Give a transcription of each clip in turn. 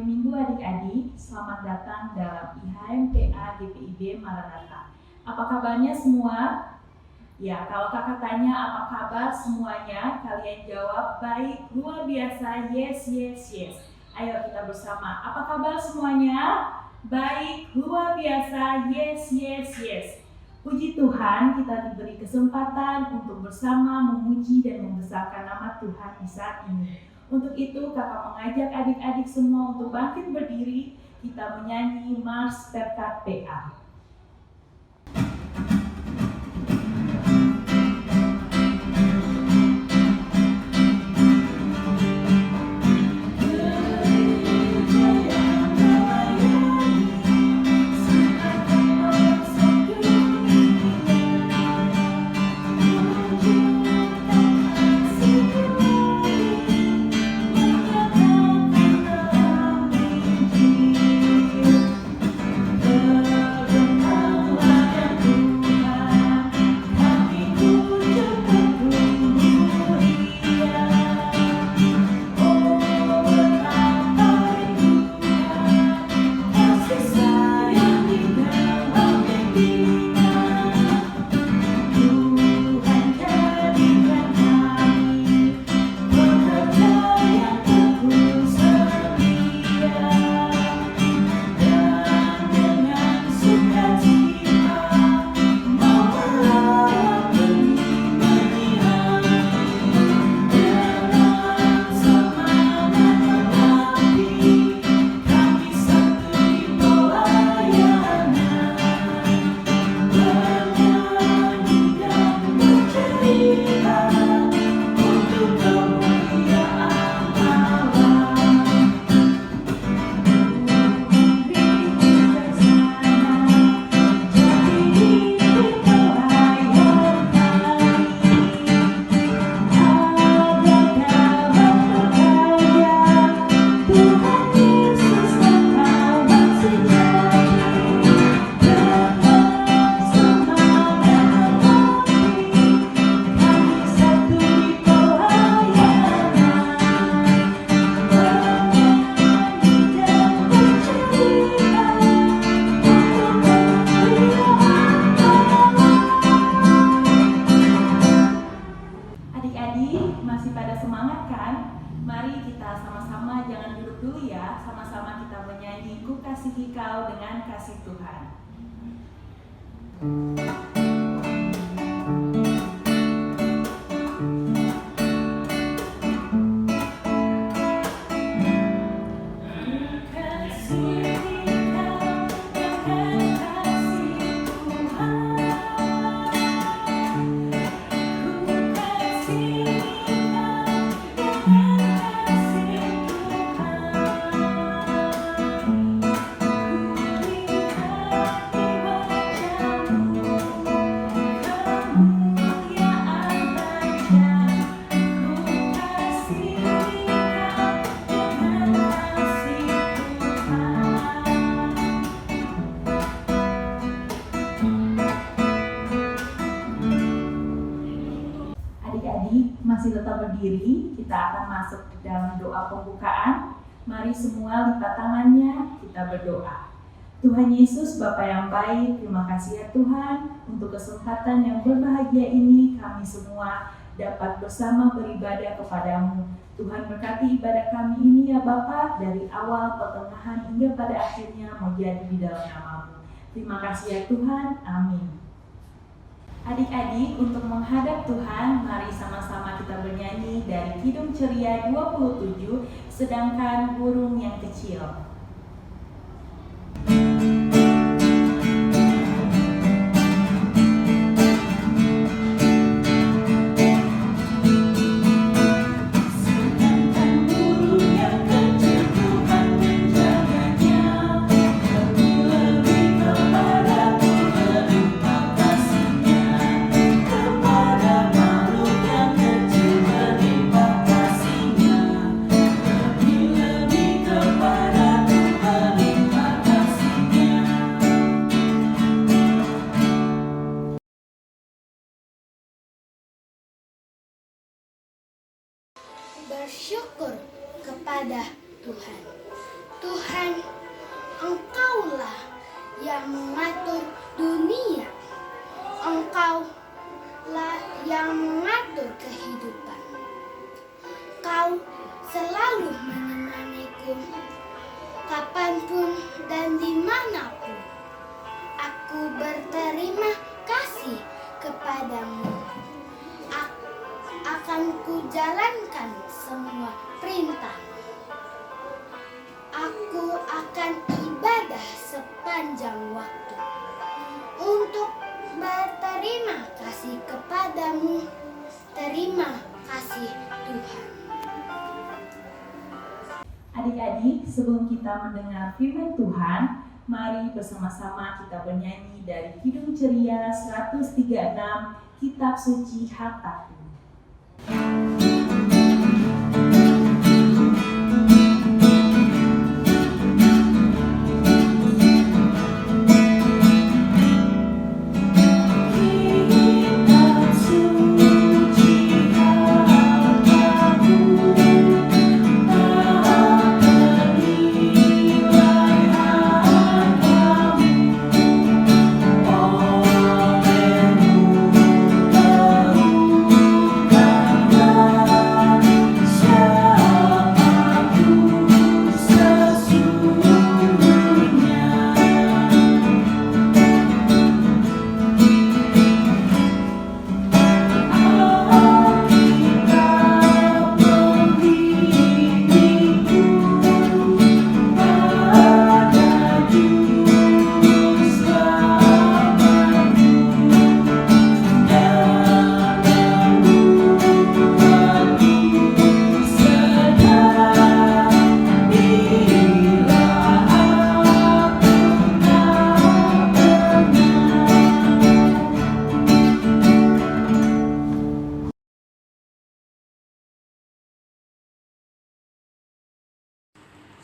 Minggu adik-adik, selamat datang dalam IHMPA GPIB Maranatha. Apa kabarnya semua? Ya, kalau kakak tanya apa kabar semuanya, kalian jawab baik, luar biasa, yes, yes, yes. Ayo kita bersama, apa kabar semuanya? Baik, luar biasa, yes, yes, yes. Puji Tuhan, kita diberi kesempatan untuk bersama memuji dan membesarkan nama Tuhan di saat ini. Untuk itu, kakak mengajak adik-adik semua untuk bangkit berdiri, kita menyanyi Mars Berkat PA. Masih pada semangat kan? Mari kita sama-sama jangan duduk dulu ya. Sama-sama kita menyanyi Ku Kasihi Kau dengan kasih Tuhan. Adik-adik masih tetap berdiri, kita akan masuk ke dalam doa pembukaan. Mari semua lipat tangannya, kita berdoa. Tuhan Yesus, Bapa yang baik, terima kasih ya Tuhan untuk kesempatan yang berbahagia ini kami semua dapat bersama beribadah kepadamu. Tuhan berkati ibadah kami ini ya Bapa, dari awal, pertengahan, hingga pada akhirnya menjadi di dalam nama-Mu. Terima kasih ya Tuhan, amin. Adik-adik, untuk menghadap Tuhan, mari sama-sama kita bernyanyi dari Kidung Ceria 27, Sedangkan Burung yang Kecil. Bersyukur kepada Tuhan. Tuhan yang mengatur dunia. Engkaulah yang mengatur kehidupan. Kau selalu menemaniku, kapanpun dan dimanapun. Aku berterima kasih kepadamu. Akan kujalankan semua perintah. Aku akan ibadah sepanjang waktu untuk berterima kasih kepadamu. Terima kasih Tuhan. Adik-adik, sebelum kita mendengar firman Tuhan, mari bersama-sama kita bernyanyi dari Kidung Ceria 136, Kitab Suci Hartaku.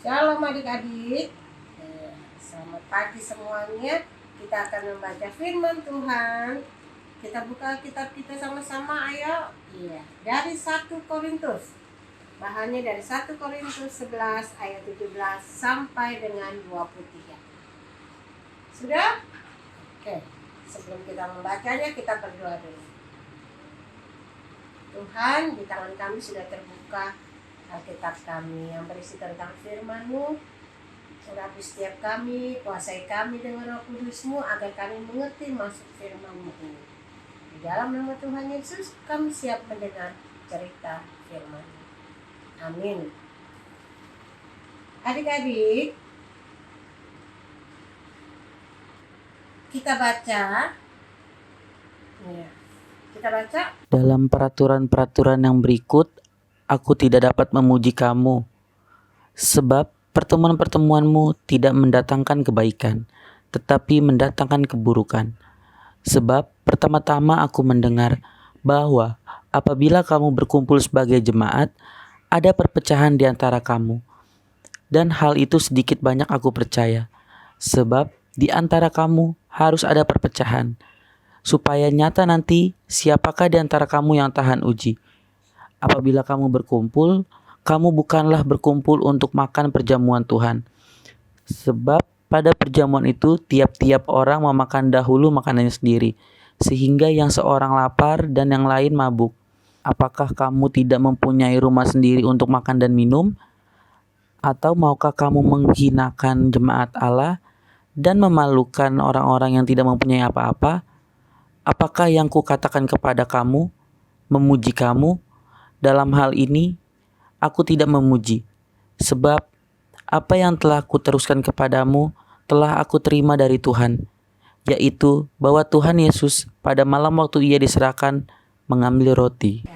Shalom adik-adik, selamat pagi semuanya. Kita akan membaca firman Tuhan. Kita buka kitab kita sama-sama, ayo. Iya, dari 1 Korintus. Bahannya dari 1 Korintus 11 ayat 17 sampai dengan 23. Sudah? Oke, sebelum kita membacanya kita berdoa dulu. Tuhan, di tangan kami sudah terbuka Alkitab kami yang berisi tentang firman-Mu. Urapi setiap kami, kuasai kami dengan Roh Kudus-Mu agar kami mengerti maksud firman-Mu. Di dalam nama Tuhan Yesus kami siap mendengar cerita firman-Mu. Amin. Adik-adik, kita baca. Ya, kita baca. Dalam peraturan-peraturan yang berikut, aku tidak dapat memuji kamu, sebab pertemuan-pertemuanmu tidak mendatangkan kebaikan, tetapi mendatangkan keburukan. Sebab pertama-tama aku mendengar bahwa apabila kamu berkumpul sebagai jemaat, ada perpecahan di antara kamu. Dan hal itu sedikit banyak aku percaya, sebab di antara kamu harus ada perpecahan, supaya nyata nanti siapakah di antara kamu yang tahan uji. Apabila kamu berkumpul, kamu bukanlah berkumpul untuk makan perjamuan Tuhan. Sebab pada perjamuan itu tiap-tiap orang memakan dahulu makanannya sendiri, sehingga yang seorang lapar dan yang lain mabuk. Apakah kamu tidak mempunyai rumah sendiri untuk makan dan minum? Atau maukah kamu menghinakan jemaat Allah dan memalukan orang-orang yang tidak mempunyai apa-apa? Apakah yang kukatakan kepada kamu, memuji kamu? Dalam hal ini, aku tidak memuji, sebab apa yang telah kuteruskan kepadamu telah aku terima dari Tuhan, yaitu bahwa Tuhan Yesus pada malam waktu ia diserahkan mengambil roti.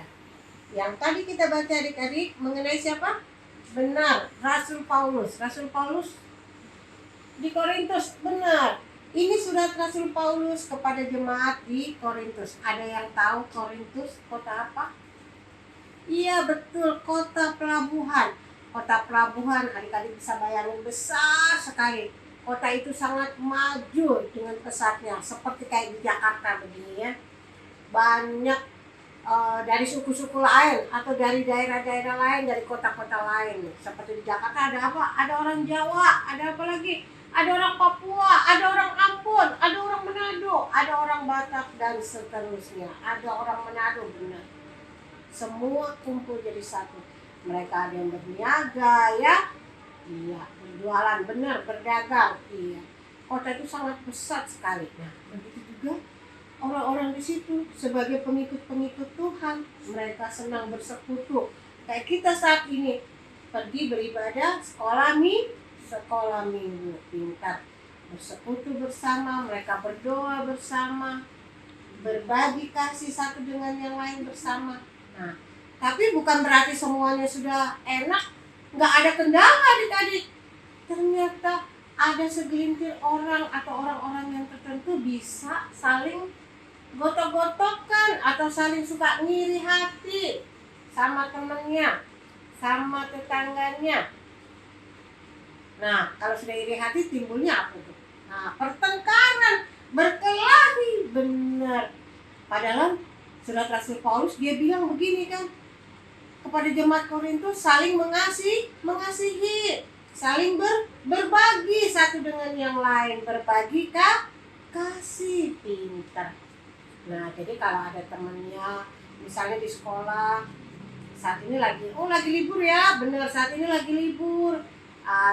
Yang tadi kita baca adik-adik mengenai siapa? Benar, Rasul Paulus. Rasul Paulus di Korintus, benar. Ini surat Rasul Paulus kepada jemaat di Korintus. Ada yang tahu Korintus kota apa? Iya betul, kota pelabuhan. Kota pelabuhan, adik-adik bisa bayangin besar sekali. Kota itu sangat maju dengan pesatnya, seperti kayak di Jakarta begini ya. Banyak dari suku-suku lain atau dari daerah-daerah lain, dari kota-kota lain. Seperti di Jakarta ada apa? Ada orang Jawa, ada apa lagi? ada orang Papua, ada orang Ambon, ada orang Manado, ada orang Batak dan seterusnya. Ada orang Manado benar. Semua kumpul jadi satu. Mereka ada yang berniaga ya. Iya, berjualan benar, berdagang. Iya. Kota itu sangat besar sekali. Nah, begitu juga orang-orang di situ sebagai pengikut-pengikut Tuhan, mereka senang bersekutu. Kayak kita saat ini pergi beribadah, sekolah minggu, pintar bersekutu bersama, mereka berdoa bersama, berbagi kasih satu dengan yang lain bersama. Nah, tapi bukan berarti semuanya sudah enak, nggak ada kendala adik-adik. Ternyata ada segelintir orang atau orang-orang yang tertentu bisa saling gotok-gotokan atau saling suka ngiri hati sama temennya, sama tetangganya. Nah, kalau sudah iri hati timbulnya apa tuh? Nah, pertengkaran, berkelahi, benar. Padahal surat Rasul Paulus dia bilang begini kan, kepada jemaat Korintus saling mengasihi, saling berbagi satu dengan yang lain, berbagi kasih, pintar. Nah, jadi kalau ada temennya, misalnya di sekolah, saat ini lagi libur ya, benar saat ini lagi libur.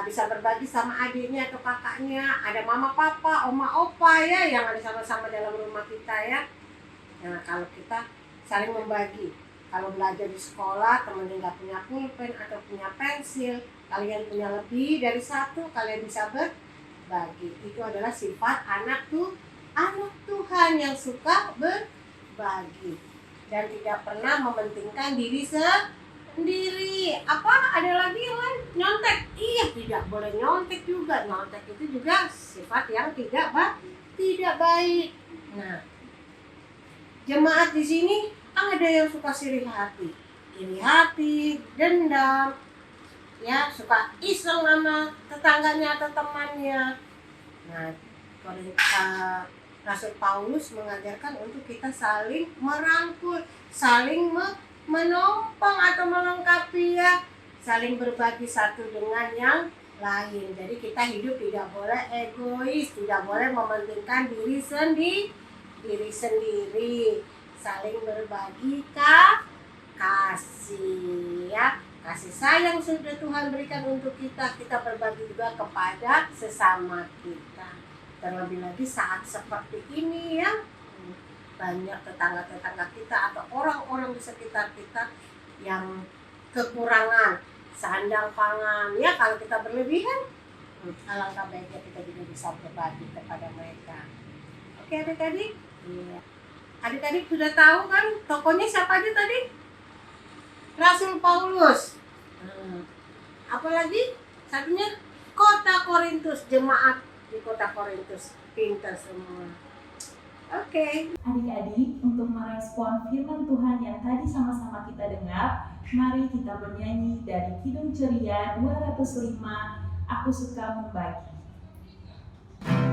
Bisa berbagi sama adiknya atau kakaknya, ada mama papa, oma opa ya yang ada sama-sama dalam rumah kita ya. Nah, kalau kita saling membagi, kalau belajar di sekolah temennya nggak punya pulpen atau punya pensil, kalian punya lebih dari satu, kalian bisa berbagi. Itu adalah sifat anak Tuhan yang suka berbagi dan tidak pernah mementingkan diri sendiri. Apa ada lagi yang lain? Nyontek? Iya, tidak boleh nyontek juga. Nyontek itu juga sifat yang tidak baik. Nah, jemaat di sini ada yang suka iri hati, dendam, ya suka iseng sama tetangganya atau temannya. Nah, Rasul Paulus mengajarkan untuk kita saling merangkul, saling menopang atau melengkapi ya, saling berbagi satu dengan yang lain. Jadi kita hidup tidak boleh egois, tidak boleh mementingkan diri sendiri, saling berbagi kasih ya, kasih sayang sudah Tuhan berikan untuk kita berbagi juga kepada sesama kita. Terlebih lagi saat seperti ini ya, banyak tetangga-tetangga kita atau orang-orang di sekitar kita yang kekurangan sandang pangan ya, kalau kita berlebihan alangkah baiknya kita juga bisa berbagi kepada mereka. Oke adik-adik? Iya. Adik-adik sudah tahu kan tokonya siapa aja tadi? Rasul Paulus. Apalagi satunya kota Korintus, jemaat di kota Korintus. Pintar semua. Oke. Adik-adik, untuk merespon firman Tuhan yang tadi sama-sama kita dengar, mari kita bernyanyi dari Kidung Ceria 205, Aku Suka Membagi. Puji dia, oh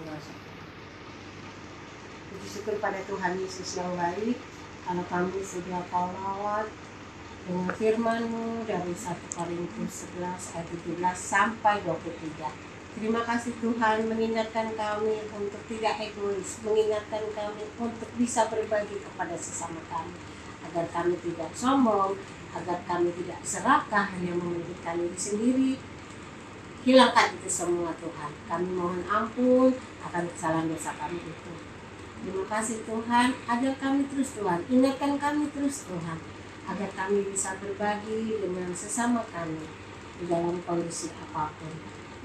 dewasa. Puji syukur pada Tuhan Yesus yang baik, kalau kami sudah kau rawat dengan firman-Mu dari 1 Korintus 11 ayat 17 sampai 23. Terima kasih Tuhan mengingatkan kami untuk tidak egois, mengingatkan kami untuk bisa berbagi kepada sesama kami, agar kami tidak sombong, agar kami tidak serakah hanya memikirkan diri sendiri. Hilangkan itu semua Tuhan. Kami mohon ampun akan kesalahan dosa kami itu. Terima kasih Tuhan, agar kami terus Tuhan, ingatkan kami terus Tuhan, agar kami bisa berbagi dengan sesama kami di dalam kondisi apapun.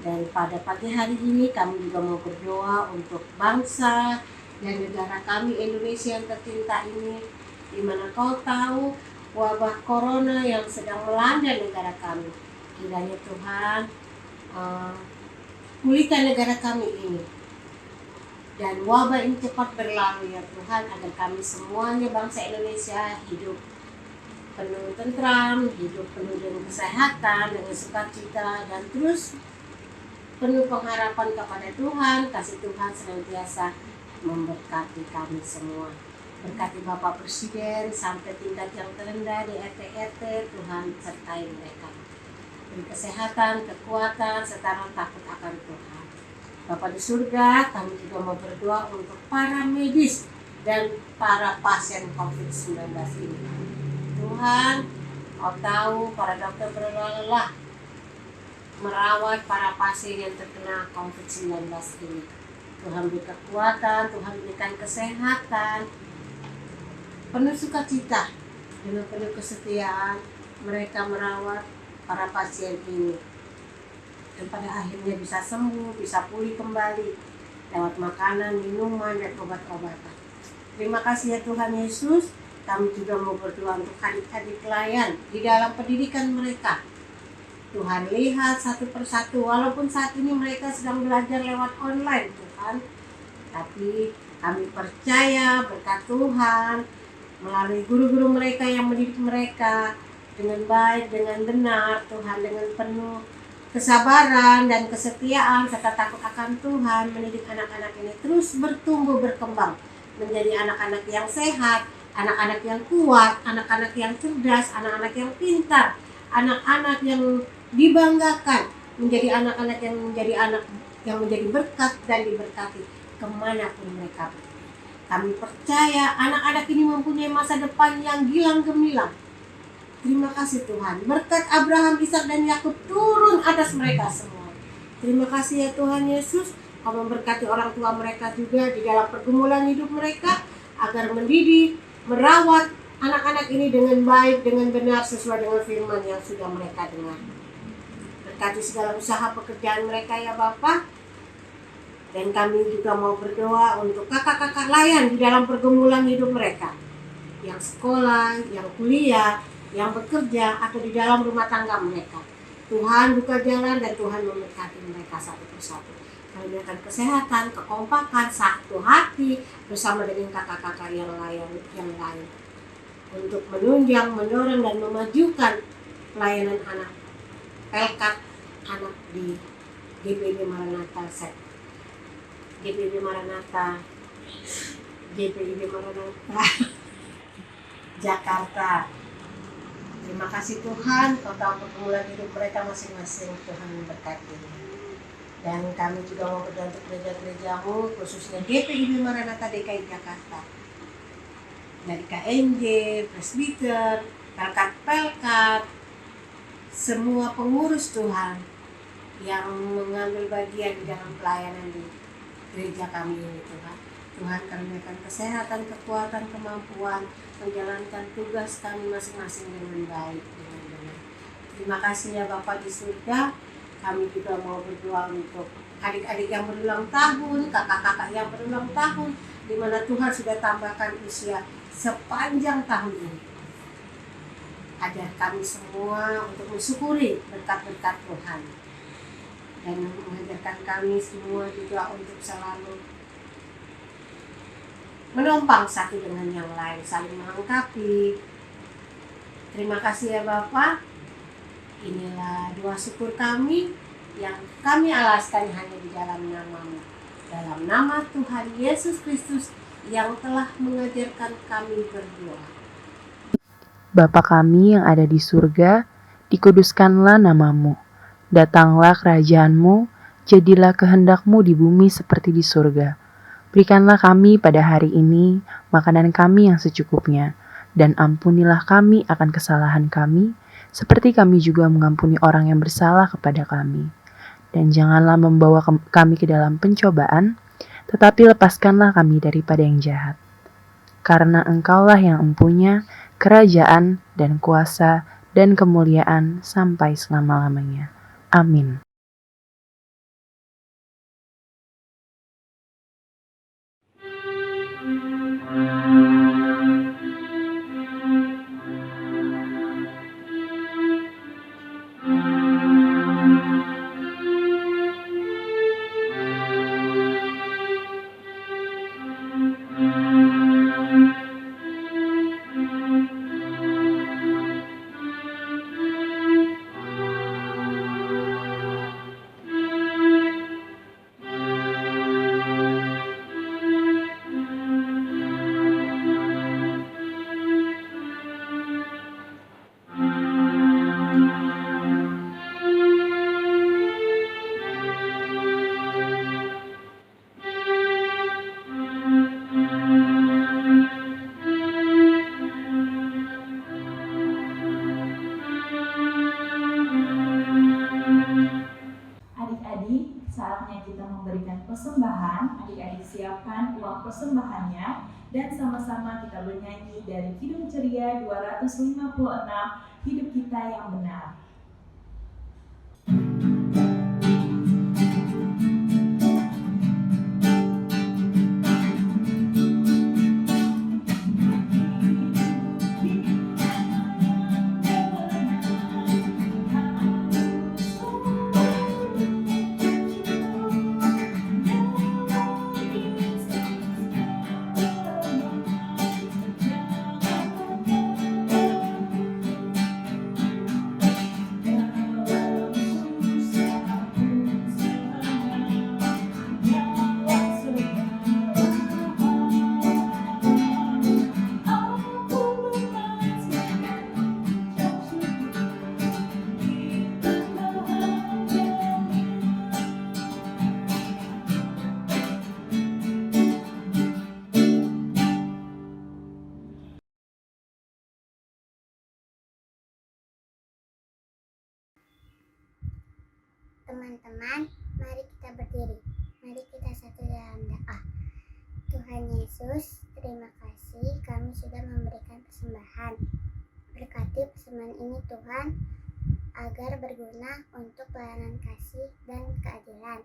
Dan pada pagi hari ini kami juga mau berdoa untuk bangsa dan negara kami Indonesia yang tercinta ini, di mana kau tahu wabah corona yang sedang melanda negara kami. Kiranya Tuhan pulihkan negara kami ini, dan wabah ini cepat berlalu ya Tuhan, agar kami semuanya bangsa Indonesia hidup penuh tentram, hidup penuh dengan kesehatan, dengan sukacita, dan terus penuh pengharapan kepada Tuhan. Kasih Tuhan senantiasa memberkati kami semua. Berkati Bapak Presiden sampai tingkat yang terendah di RT-RT, Tuhan sertai mereka. Beri kesehatan, kekuatan, serta takut akan Tuhan. Bapa di surga, kami juga mau berdoa untuk para medis dan para pasien COVID-19 ini. Tuhan, Kau tahu para dokter berlelah merawat para pasien yang terkena COVID-19 ini. Tuhan beri kekuatan, Tuhan berikan kesehatan, penuh sukacita, dengan penuh kesetiaan mereka merawat para pasien ini, dan pada akhirnya bisa sembuh, bisa pulih kembali lewat makanan, minuman, dan obat-obatan. Terima kasih ya Tuhan Yesus. Kami juga mau berdoa untuk adik-adik pelayan di dalam pendidikan mereka. Tuhan lihat satu persatu, walaupun saat ini mereka sedang belajar lewat online Tuhan, tapi kami percaya berkat Tuhan melalui guru-guru mereka yang mendidik mereka dengan baik, dengan benar Tuhan, dengan penuh kesabaran dan kesetiaan serta takut akan Tuhan, mendidik anak-anak ini terus bertumbuh berkembang menjadi anak-anak yang sehat, anak-anak yang kuat, anak-anak yang cerdas, anak-anak yang pintar, anak-anak yang dibanggakan, menjadi anak-anak yang menjadi anak yang menjadi berkat dan diberkati kemanapun mereka pergi. Kami percaya anak-anak ini mempunyai masa depan yang gilang gemilang. Terima kasih Tuhan, berkat Abraham, Ishak, dan Yakub turun atas mereka semua. Terima kasih ya Tuhan Yesus, Kau memberkati orang tua mereka juga di dalam pergumulan hidup mereka, agar mendidik, merawat anak-anak ini dengan baik, dengan benar, sesuai dengan firman yang sudah mereka dengar. Berkati segala usaha pekerjaan mereka ya Bapa. Dan kami juga mau berdoa untuk kakak-kakak layan di dalam pergumulan hidup mereka, yang sekolah, yang kuliah, yang bekerja, atau di dalam rumah tangga mereka. Tuhan buka jalan dan Tuhan memberkati mereka satu persatu. Kami berikan kesehatan, kekompakan, satu hati bersama dengan kakak-kakak yang lain untuk menunjang, mendorong, dan memajukan pelayanan anak pelkat anak di GPIB Maranatha Jakarta. Terima kasih Tuhan, Kau tahu pergumulan hidup mereka masing-masing. Tuhan memberkati. Dan kami juga mau berdoa untuk gereja-gereja-Mu, khususnya GPIB Maranatha DKI Jakarta, dari KNJ, Presbiter, Pelkat, semua pengurus Tuhan yang mengambil bagian di dalam pelayanan di gereja kami ini Tuhan. Tuhan karuniakan kesehatan, kekuatan, kemampuan menjalankan tugas kami masing-masing dengan baik, dengan benar. Terima kasih ya Bapa di surga. Kami juga mau berdoa untuk adik-adik yang berulang tahun, kakak-kakak yang berulang tahun, di mana Tuhan sudah tambahkan usia sepanjang tahun ini. Ajar kami semua untuk mensyukuri berkat-berkat Tuhan, dan mengajarkan kami semua juga untuk selalu menumpang satu dengan yang lain, saling melengkapi. Terima kasih ya Bapa. Inilah doa syukur kami yang kami alaskan hanya di dalam nama-Mu. Dalam nama Tuhan Yesus Kristus yang telah mengajarkan kami berdoa. Bapa kami yang ada di surga, dikuduskanlah namamu. Datanglah kerajaanmu, jadilah kehendak-Mu di bumi seperti di surga. Berikanlah kami pada hari ini makanan kami yang secukupnya, dan ampunilah kami akan kesalahan kami, seperti kami juga mengampuni orang yang bersalah kepada kami. Dan janganlah membawa kami ke dalam pencobaan, tetapi lepaskanlah kami daripada yang jahat. Karena Engkaulah yang empunya kerajaan dan kuasa dan kemuliaan sampai selama-lamanya. Amin. Adik-adik, saatnya kita memberikan persembahan. Adik-adik siapkan uang persembahannya dan sama-sama kita bernyanyi dari Kidung Ceria 256, Hidup Kita Yang Benar. Teman-teman, mari kita berdiri. Mari kita satu dalam doa. Tuhan Yesus, terima kasih kami sudah memberikan persembahan. Berkati persembahan ini Tuhan, agar berguna untuk pelayanan kasih dan keadilan,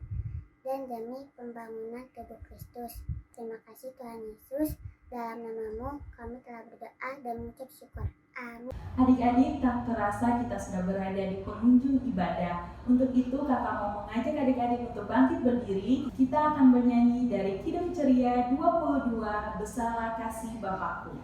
dan demi pembangunan tubuh Kristus. Terima kasih Tuhan Yesus, dalam nama-Mu kami telah berdoa dan mengucap syukur. Amin. Adik-adik, tak terasa kita sudah berada di penghujung ibadah. Untuk itu kakak mau mengajak adik-adik untuk bangkit berdiri. Kita akan bernyanyi dari Kidung Ceria 22, Besarlah Kasih Bapakku.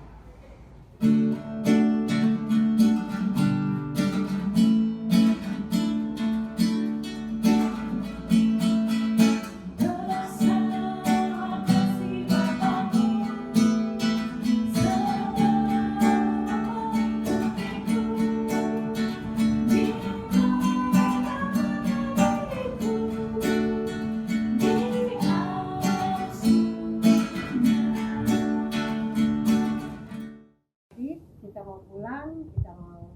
Kita mau pulang, kita mau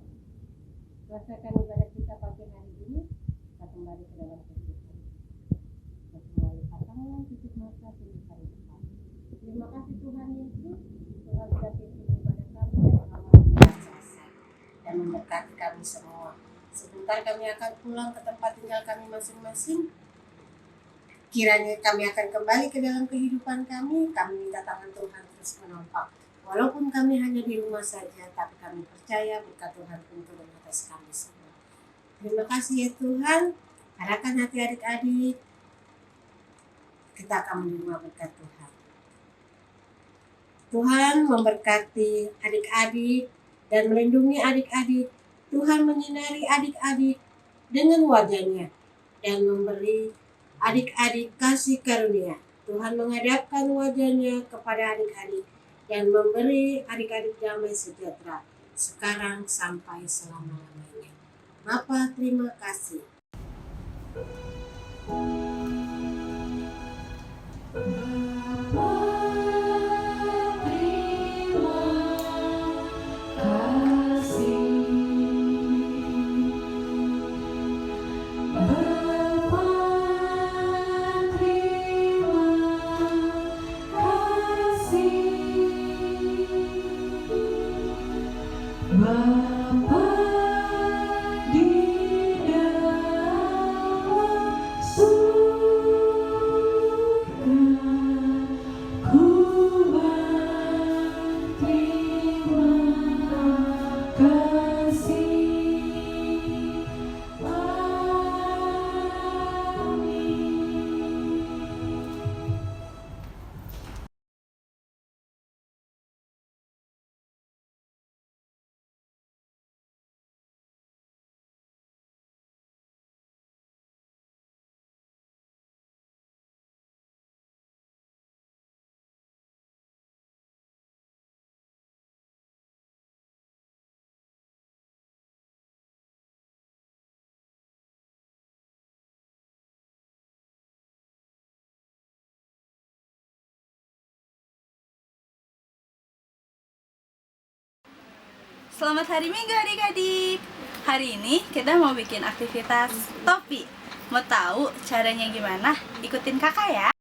selesaikan ibadah kita pagi hari ini, kita kembali ke dalam kehidupan. Kita semua lipat tangan, tutup mata, tunjukkan depan. Terima kasih Tuhan Yesus, Tuhan sudah pimpin ibadah kami dan kami selesai dan memberkati kami semua. Sebentar kami akan pulang ke tempat tinggal kami masing-masing. Kiranya kami akan kembali ke dalam kehidupan kami minta tangan Tuhan terus menopang. Walaupun kami hanya di rumah saja, tapi kami percaya berkat Tuhan pun turun atas kami semua. Terima kasih ya Tuhan, arahkan hati adik-adik, kita akan menerima berkat Tuhan. Tuhan memberkati adik-adik dan melindungi adik-adik. Tuhan menyinari adik-adik dengan wajahnya dan memberi adik-adik kasih karunia. Tuhan menghadapkan wajahnya kepada adik-adik dan memberi adik-adik damai sejahtera sekarang sampai selama-lamanya. Bapa, terima kasih. Selamat hari Minggu adik-adik. Hari ini kita mau bikin aktivitas topi. Mau tahu caranya gimana? Ikutin kakak ya.